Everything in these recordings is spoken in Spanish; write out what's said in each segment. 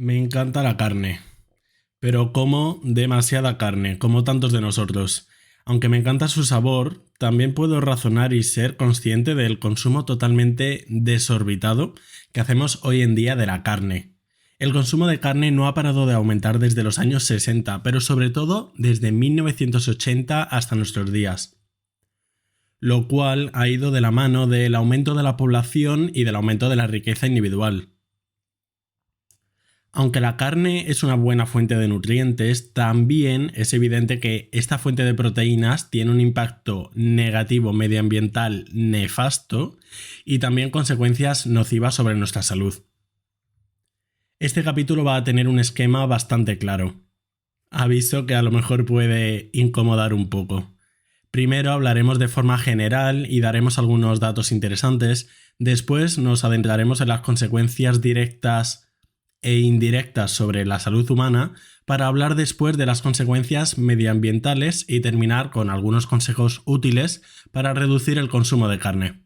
Me encanta la carne, pero como demasiada carne, como tantos de nosotros. Aunque me encanta su sabor, también puedo razonar y ser consciente del consumo totalmente desorbitado que hacemos hoy en día de la carne. El consumo de carne no ha parado de aumentar desde los años 60, pero sobre todo desde 1980 hasta nuestros días, lo cual ha ido de la mano del aumento de la población y del aumento de la riqueza individual. Aunque la carne es una buena fuente de nutrientes, también es evidente que esta fuente de proteínas tiene un impacto negativo medioambiental nefasto y también consecuencias nocivas sobre nuestra salud. Este capítulo va a tener un esquema bastante claro. Aviso que a lo mejor puede incomodar un poco. Primero hablaremos de forma general y daremos algunos datos interesantes. Después nos adentraremos en las consecuencias directas e indirectas sobre la salud humana para hablar después de las consecuencias medioambientales y terminar con algunos consejos útiles para reducir el consumo de carne.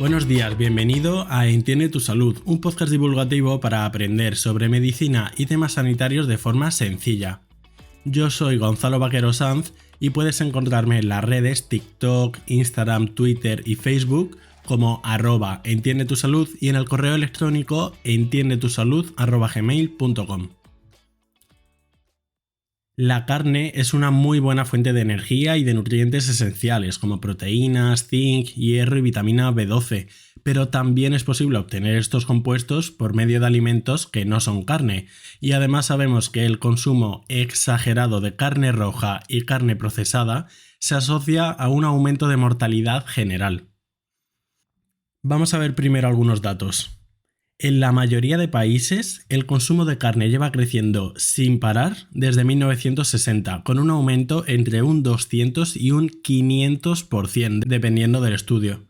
Buenos días, bienvenido a Entiende tu Salud, un podcast divulgativo para aprender sobre medicina y temas sanitarios de forma sencilla. Yo soy Gonzalo Vaquero Sanz y puedes encontrarme en las redes TikTok, Instagram, Twitter y Facebook como @entiendetusalud y en el correo electrónico entiendetusalud@gmail.com. La carne es una muy buena fuente de energía y de nutrientes esenciales como proteínas, zinc, hierro y vitamina B12, pero también es posible obtener estos compuestos por medio de alimentos que no son carne, y además sabemos que el consumo exagerado de carne roja y carne procesada se asocia a un aumento de mortalidad general. Vamos a ver primero algunos datos. En la mayoría de países, el consumo de carne lleva creciendo sin parar desde 1960, con un aumento entre un 200 y un 500%, dependiendo del estudio.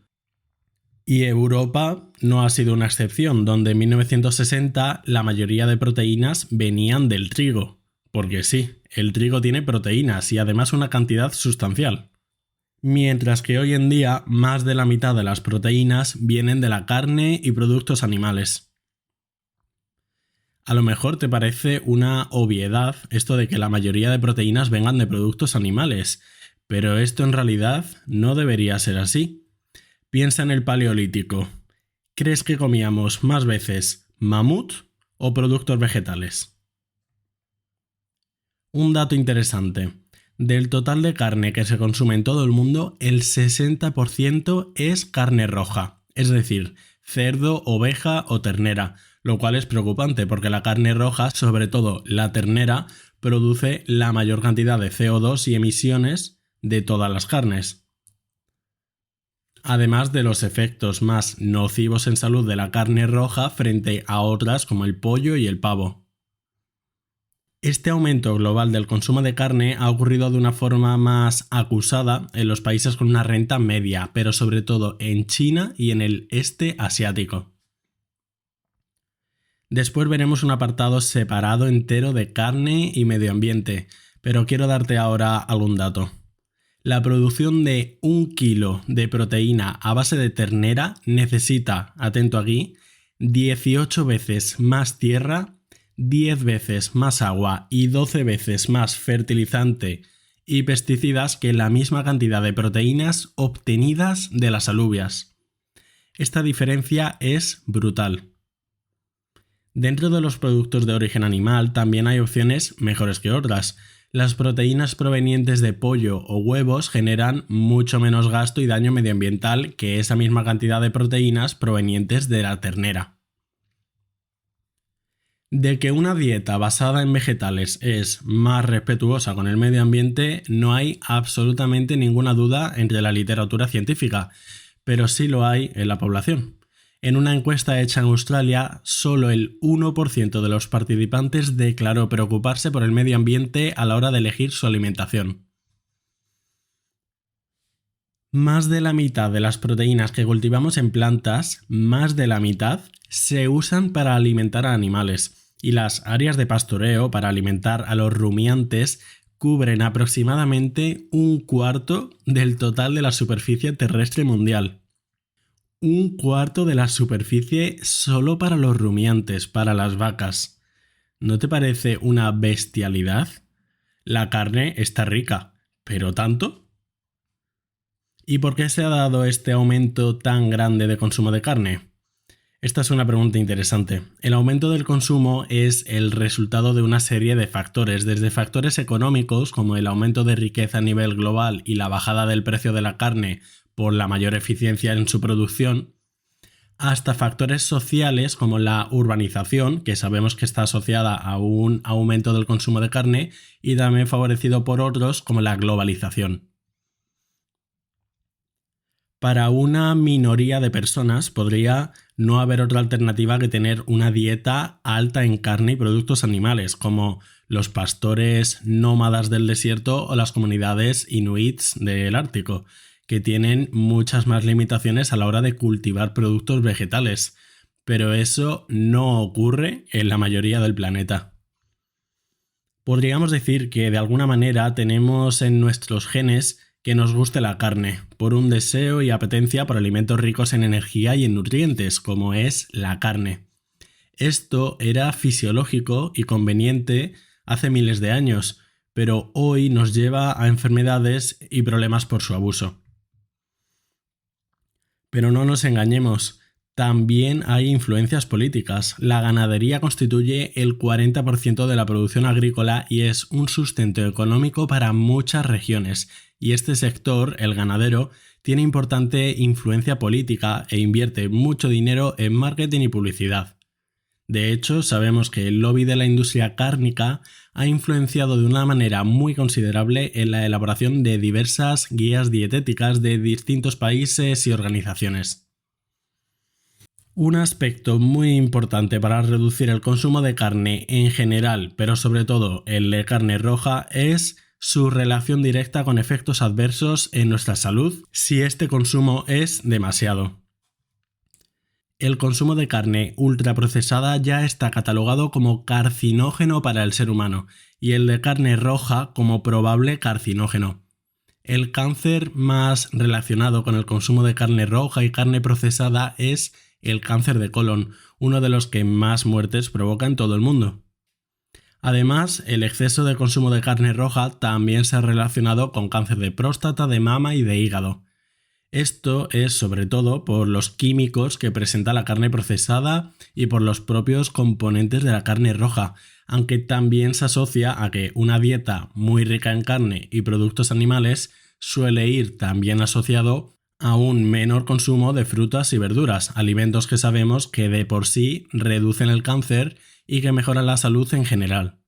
Y Europa no ha sido una excepción, donde en 1960 la mayoría de proteínas venían del trigo. Porque sí, el trigo tiene proteínas y además una cantidad sustancial. Mientras que hoy en día más de la mitad de las proteínas vienen de la carne y productos animales. A lo mejor te parece una obviedad esto de que la mayoría de proteínas vengan de productos animales, pero esto en realidad no debería ser así. Piensa en el Paleolítico. ¿Crees que comíamos más veces mamut o productos vegetales? Un dato interesante. Del total de carne que se consume en todo el mundo, el 60% es carne roja, es decir, cerdo, oveja o ternera, lo cual es preocupante porque la carne roja, sobre todo la ternera, produce la mayor cantidad de CO2 y emisiones de todas las carnes. Además de los efectos más nocivos en salud de la carne roja frente a otras como el pollo y el pavo. Este aumento global del consumo de carne ha ocurrido de una forma más acusada en los países con una renta media, pero sobre todo en China y en el este asiático. Después veremos un apartado separado entero de carne y medio ambiente, pero quiero darte ahora algún dato. La producción de 1 kilo de proteína a base de ternera necesita, atento aquí, 18 veces más tierra, 10 veces más agua y 12 veces más fertilizante y pesticidas que la misma cantidad de proteínas obtenidas de las alubias. Esta diferencia es brutal. Dentro de los productos de origen animal también hay opciones mejores que otras. Las proteínas provenientes de pollo o huevos generan mucho menos gasto y daño medioambiental que esa misma cantidad de proteínas provenientes de la ternera. De que una dieta basada en vegetales es más respetuosa con el medio ambiente no hay absolutamente ninguna duda entre la literatura científica, pero sí lo hay en la población. En una encuesta hecha en Australia, solo el 1% de los participantes declaró preocuparse por el medio ambiente a la hora de elegir su alimentación. Más de la mitad de las proteínas que cultivamos en plantas, más de la mitad, se usan para alimentar a animales, y las áreas de pastoreo para alimentar a los rumiantes cubren aproximadamente un cuarto del total de la superficie terrestre mundial. Un cuarto de la superficie solo para los rumiantes, para las vacas. ¿No te parece una bestialidad? La carne está rica, ¿pero tanto? ¿Y por qué se ha dado este aumento tan grande de consumo de carne? Esta es una pregunta interesante. El aumento del consumo es el resultado de una serie de factores, desde factores económicos como el aumento de riqueza a nivel global y la bajada del precio de la carne por la mayor eficiencia en su producción, hasta factores sociales como la urbanización, que sabemos que está asociada a un aumento del consumo de carne, y también favorecido por otros como la globalización. Para una minoría de personas podría no haber otra alternativa que tener una dieta alta en carne y productos animales, como los pastores nómadas del desierto o las comunidades inuits del Ártico, que tienen muchas más limitaciones a la hora de cultivar productos vegetales. Pero eso no ocurre en la mayoría del planeta. Podríamos decir que de alguna manera tenemos en nuestros genes que nos guste la carne, por un deseo y apetencia por alimentos ricos en energía y en nutrientes, como es la carne. Esto era fisiológico y conveniente hace miles de años, pero hoy nos lleva a enfermedades y problemas por su abuso. Pero no nos engañemos, también hay influencias políticas. La ganadería constituye el 40% de la producción agrícola y es un sustento económico para muchas regiones. Y este sector, el ganadero, tiene importante influencia política e invierte mucho dinero en marketing y publicidad. De hecho, sabemos que el lobby de la industria cárnica ha influenciado de una manera muy considerable en la elaboración de diversas guías dietéticas de distintos países y organizaciones. Un aspecto muy importante para reducir el consumo de carne en general, pero sobre todo el de carne roja, es su relación directa con efectos adversos en nuestra salud si este consumo es demasiado. El consumo de carne ultraprocesada ya está catalogado como carcinógeno para el ser humano y el de carne roja como probable carcinógeno. El cáncer más relacionado con el consumo de carne roja y carne procesada es el cáncer de colon, uno de los que más muertes provoca en todo el mundo. Además, el exceso de consumo de carne roja también se ha relacionado con cáncer de próstata, de mama y de hígado. Esto es sobre todo por los químicos que presenta la carne procesada y por los propios componentes de la carne roja, aunque también se asocia a que una dieta muy rica en carne y productos animales suele ir también asociado a un menor consumo de frutas y verduras, alimentos que sabemos que de por sí reducen el cáncer y que mejoran la salud en general.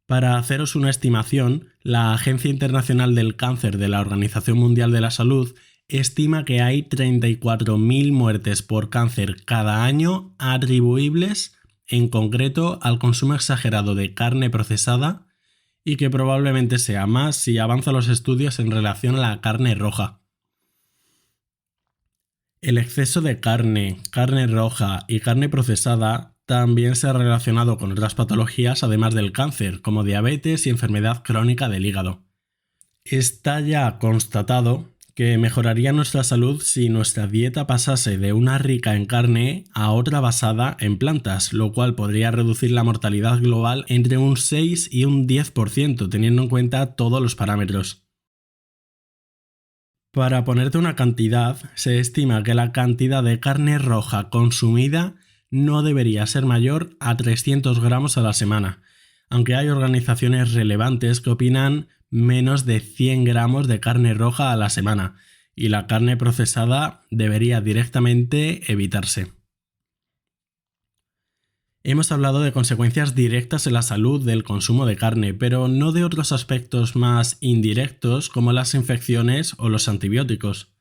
Para haceros una estimación, la Agencia Internacional del Cáncer de la Organización Mundial de la Salud estima que hay 34.000 muertes por cáncer cada año atribuibles en concreto al consumo exagerado de carne procesada y que probablemente sea más si avanzan los estudios en relación a la carne roja. El exceso de carne, carne roja y carne procesada también se ha relacionado con otras patologías además del cáncer, como diabetes y enfermedad crónica del hígado. Está ya constatado que mejoraría nuestra salud si nuestra dieta pasase de una rica en carne a otra basada en plantas, lo cual podría reducir la mortalidad global entre un 6 y un 10%, teniendo en cuenta todos los parámetros. Para ponerte una cantidad, se estima que la cantidad de carne roja consumida no debería ser mayor a 300 gramos a la semana, aunque hay organizaciones relevantes que opinan menos de 100 gramos de carne roja a la semana, y la carne procesada debería directamente evitarse. Hemos hablado de consecuencias directas en la salud del consumo de carne, pero no de otros aspectos más indirectos como las infecciones o los antibióticos.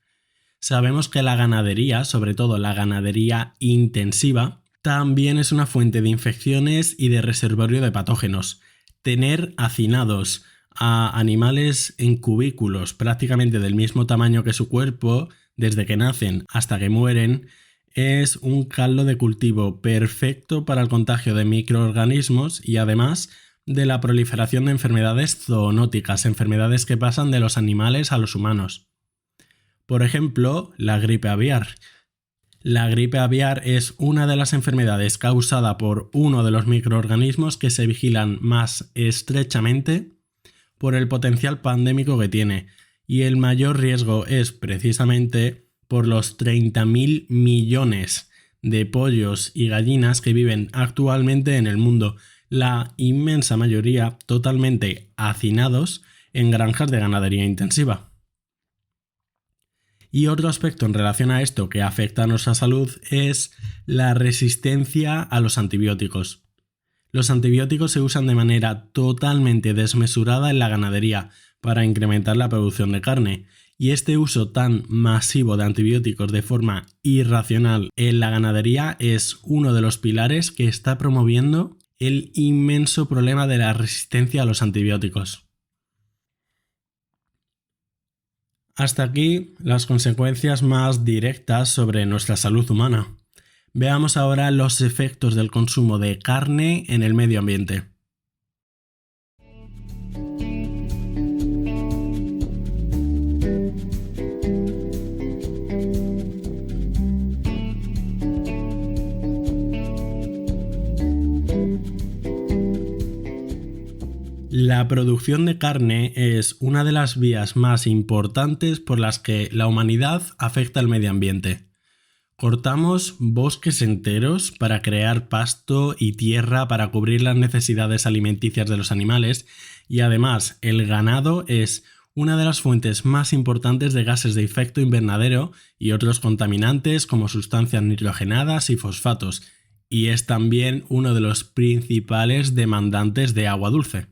Sabemos que la ganadería, sobre todo la ganadería intensiva, también es una fuente de infecciones y de reservorio de patógenos. Tener hacinados a animales en cubículos prácticamente del mismo tamaño que su cuerpo, desde que nacen hasta que mueren, es un caldo de cultivo perfecto para el contagio de microorganismos y además de la proliferación de enfermedades zoonóticas, enfermedades que pasan de los animales a los humanos. Por ejemplo, la gripe aviar. La gripe aviar es una de las enfermedades causada por uno de los microorganismos que se vigilan más estrechamente por el potencial pandémico que tiene, y el mayor riesgo es precisamente por los 30.000 millones de pollos y gallinas que viven actualmente en el mundo, la inmensa mayoría totalmente hacinados en granjas de ganadería intensiva. Y otro aspecto en relación a esto que afecta a nuestra salud es la resistencia a los antibióticos. Los antibióticos se usan de manera totalmente desmesurada en la ganadería para incrementar la producción de carne, y este uso tan masivo de antibióticos de forma irracional en la ganadería es uno de los pilares que está promoviendo el inmenso problema de la resistencia a los antibióticos. Hasta aquí las consecuencias más directas sobre nuestra salud humana. Veamos ahora los efectos del consumo de carne en el medio ambiente. La producción de carne es una de las vías más importantes por las que la humanidad afecta al medio ambiente. Cortamos bosques enteros para crear pasto y tierra para cubrir las necesidades alimenticias de los animales, y además el ganado es una de las fuentes más importantes de gases de efecto invernadero y otros contaminantes como sustancias nitrogenadas y fosfatos, y es también uno de los principales demandantes de agua dulce.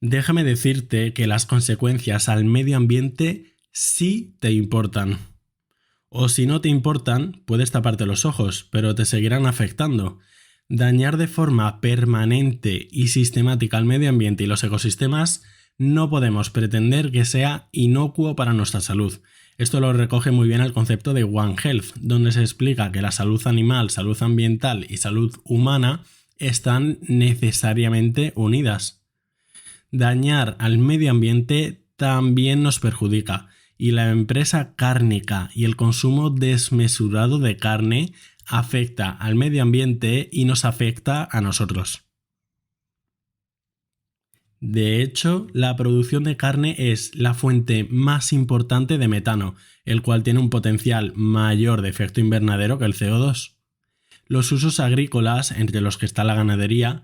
Déjame decirte que las consecuencias al medio ambiente sí te importan. O si no te importan, puedes taparte los ojos, pero te seguirán afectando. Dañar de forma permanente y sistemática al medio ambiente y los ecosistemas no podemos pretender que sea inocuo para nuestra salud. Esto lo recoge muy bien el concepto de One Health, donde se explica que la salud animal, salud ambiental y salud humana están necesariamente unidas. Dañar al medio ambiente también nos perjudica, y la empresa cárnica y el consumo desmesurado de carne afecta al medio ambiente y nos afecta a nosotros. De hecho, la producción de carne es la fuente más importante de metano, el cual tiene un potencial mayor de efecto invernadero que el CO2. Los usos agrícolas, entre los que está la ganadería,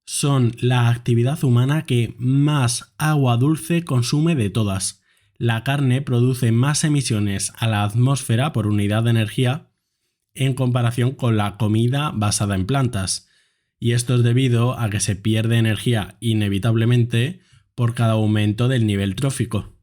son la actividad humana que más agua dulce consume de todas. La carne produce más emisiones a la atmósfera por unidad de energía en comparación con la comida basada en plantas, y esto es debido a que se pierde energía inevitablemente por cada aumento del nivel trófico.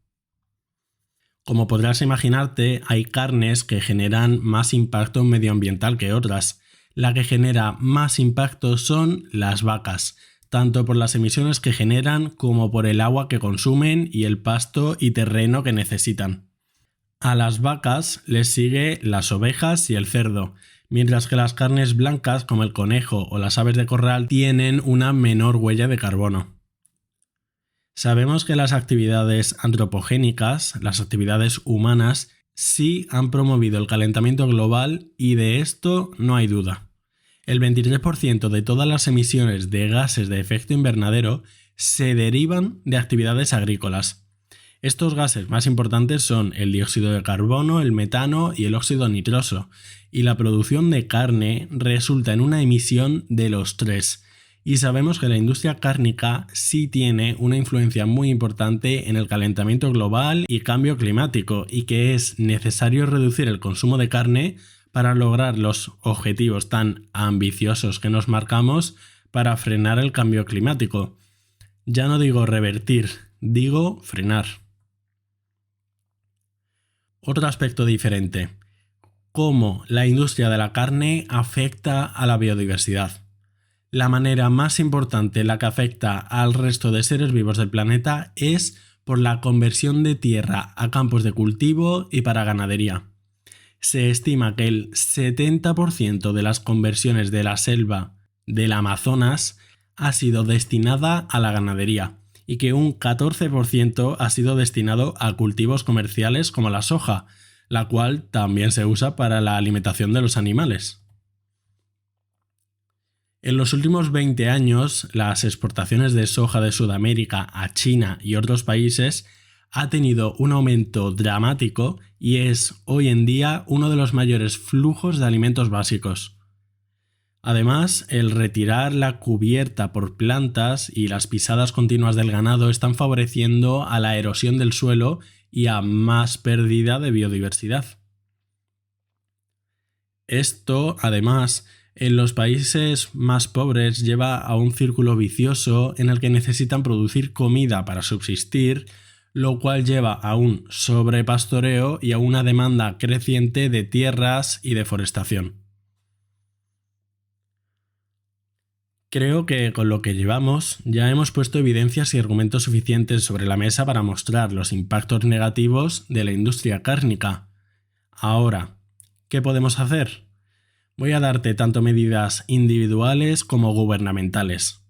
Como podrás imaginarte, hay carnes que generan más impacto medioambiental que otras. La que genera más impacto son las vacas, tanto por las emisiones que generan como por el agua que consumen y el pasto y terreno que necesitan. A las vacas les sigue las ovejas y el cerdo, mientras que las carnes blancas como el conejo o las aves de corral tienen una menor huella de carbono. Sabemos que las actividades antropogénicas, las actividades humanas, sí han promovido el calentamiento global, y de esto no hay duda. El 23% de todas las emisiones de gases de efecto invernadero se derivan de actividades agrícolas. Estos gases más importantes son el dióxido de carbono, el metano y el óxido nitroso, y la producción de carne resulta en una emisión de los tres. Y sabemos que la industria cárnica sí tiene una influencia muy importante en el calentamiento global y cambio climático, y que es necesario reducir el consumo de carne para lograr los objetivos tan ambiciosos que nos marcamos para frenar el cambio climático. Ya no digo revertir, digo frenar. Otro aspecto diferente: cómo la industria de la carne afecta a la biodiversidad. La manera más importante en la que afecta al resto de seres vivos del planeta es por la conversión de tierra a campos de cultivo y para ganadería. Se estima que el 70% de las conversiones de la selva del Amazonas ha sido destinada a la ganadería y que un 14% ha sido destinado a cultivos comerciales como la soja, la cual también se usa para la alimentación de los animales. En los últimos 20 años, las exportaciones de soja de Sudamérica a China y otros países ha tenido un aumento dramático y es hoy en día uno de los mayores flujos de alimentos básicos. Además, el retirar la cubierta por plantas y las pisadas continuas del ganado están favoreciendo a la erosión del suelo y a más pérdida de biodiversidad. Esto, además, en los países más pobres lleva a un círculo vicioso en el que necesitan producir comida para subsistir, lo cual lleva a un sobrepastoreo y a una demanda creciente de tierras y deforestación. Creo que con lo que llevamos ya hemos puesto evidencias y argumentos suficientes sobre la mesa para mostrar los impactos negativos de la industria cárnica. Ahora, ¿qué podemos hacer? Voy a darte tanto medidas individuales como gubernamentales.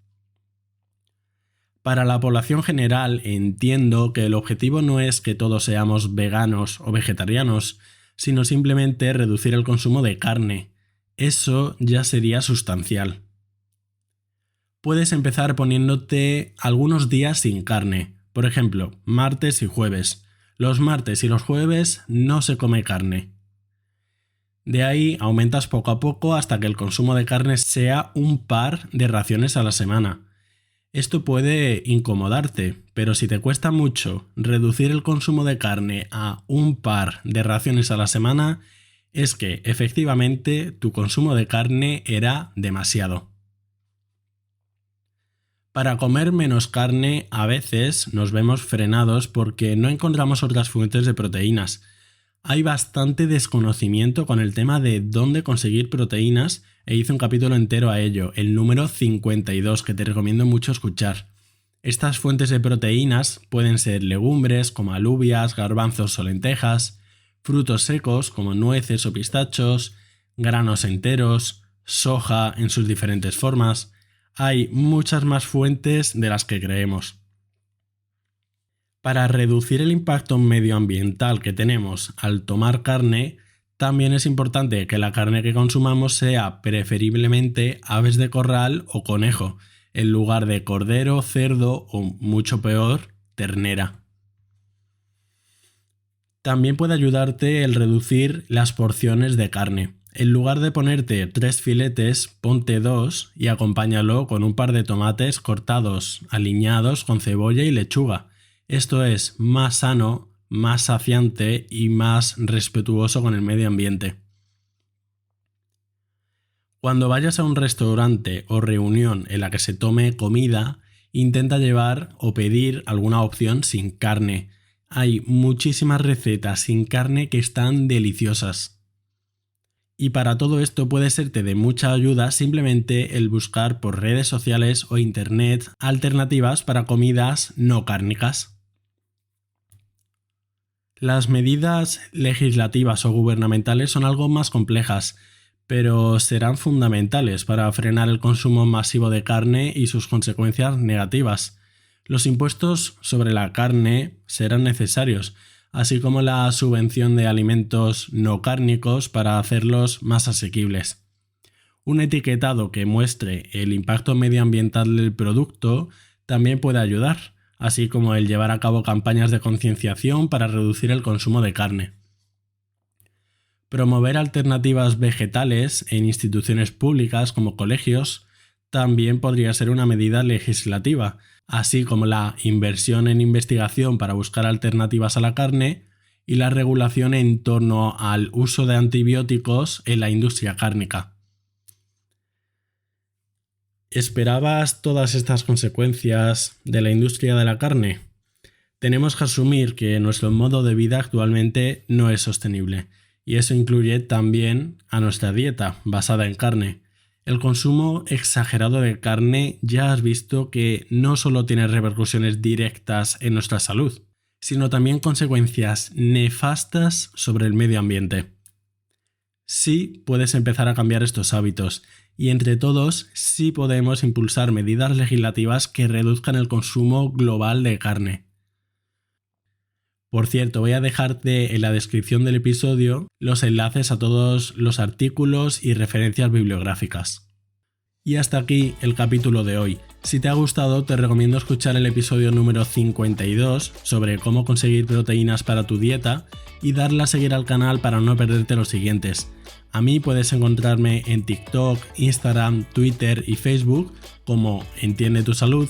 Para la población general entiendo que el objetivo no es que todos seamos veganos o vegetarianos, sino simplemente reducir el consumo de carne. Eso ya sería sustancial. Puedes empezar poniéndote algunos días sin carne, por ejemplo, martes y jueves. Los martes y los jueves no se come carne. De ahí aumentas poco a poco hasta que el consumo de carne sea un par de raciones a la semana. Esto puede incomodarte, pero si te cuesta mucho reducir el consumo de carne a un par de raciones a la semana, es que efectivamente tu consumo de carne era demasiado. Para comer menos carne, a veces nos vemos frenados porque no encontramos otras fuentes de proteínas. Hay bastante desconocimiento con el tema de dónde conseguir proteínas e hice un capítulo entero a ello, el número 52, que te recomiendo mucho escuchar. Estas fuentes de proteínas pueden ser legumbres como alubias, garbanzos o lentejas, frutos secos como nueces o pistachos, granos enteros, soja en sus diferentes formas. Hay muchas más fuentes de las que creemos. Para reducir el impacto medioambiental que tenemos al tomar carne, también es importante que la carne que consumamos sea preferiblemente aves de corral o conejo, en lugar de cordero, cerdo o, mucho peor, ternera. También puede ayudarte el reducir las porciones de carne. En lugar de ponerte 3 filetes, ponte 2 y acompáñalo con un par de tomates cortados, aliñados con cebolla y lechuga. Esto es más sano, más saciante y más respetuoso con el medio ambiente. Cuando vayas a un restaurante o reunión en la que se tome comida, intenta llevar o pedir alguna opción sin carne. Hay muchísimas recetas sin carne que están deliciosas. Y para todo esto puede serte de mucha ayuda simplemente el buscar por redes sociales o internet alternativas para comidas no cárnicas. Las medidas legislativas o gubernamentales son algo más complejas, pero serán fundamentales para frenar el consumo masivo de carne y sus consecuencias negativas. Los impuestos sobre la carne serán necesarios, así como la subvención de alimentos no cárnicos para hacerlos más asequibles. Un etiquetado que muestre el impacto medioambiental del producto también puede ayudar, así como el llevar a cabo campañas de concienciación para reducir el consumo de carne. Promover alternativas vegetales en instituciones públicas como colegios también podría ser una medida legislativa, así como la inversión en investigación para buscar alternativas a la carne y la regulación en torno al uso de antibióticos en la industria cárnica. ¿Esperabas todas estas consecuencias de la industria de la carne? Tenemos que asumir que nuestro modo de vida actualmente no es sostenible, y eso incluye también a nuestra dieta basada en carne. El consumo exagerado de carne ya has visto que no solo tiene repercusiones directas en nuestra salud, sino también consecuencias nefastas sobre el medio ambiente. Sí puedes empezar a cambiar estos hábitos y entre todos sí podemos impulsar medidas legislativas que reduzcan el consumo global de carne. Por cierto, voy a dejarte en la descripción del episodio los enlaces a todos los artículos y referencias bibliográficas. Y hasta aquí el capítulo de hoy. Si te ha gustado, te recomiendo escuchar el episodio número 52 sobre cómo conseguir proteínas para tu dieta y darle a seguir al canal para no perderte los siguientes. A mí puedes encontrarme en TikTok, Instagram, Twitter y Facebook como Entiende tu Salud.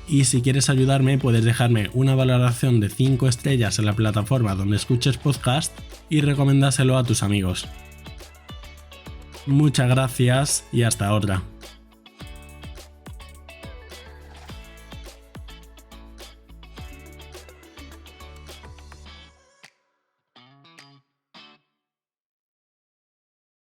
Y si quieres ayudarme, puedes dejarme una valoración de 5 estrellas en la plataforma donde escuches podcast y recomendárselo a tus amigos. Muchas gracias y hasta otra.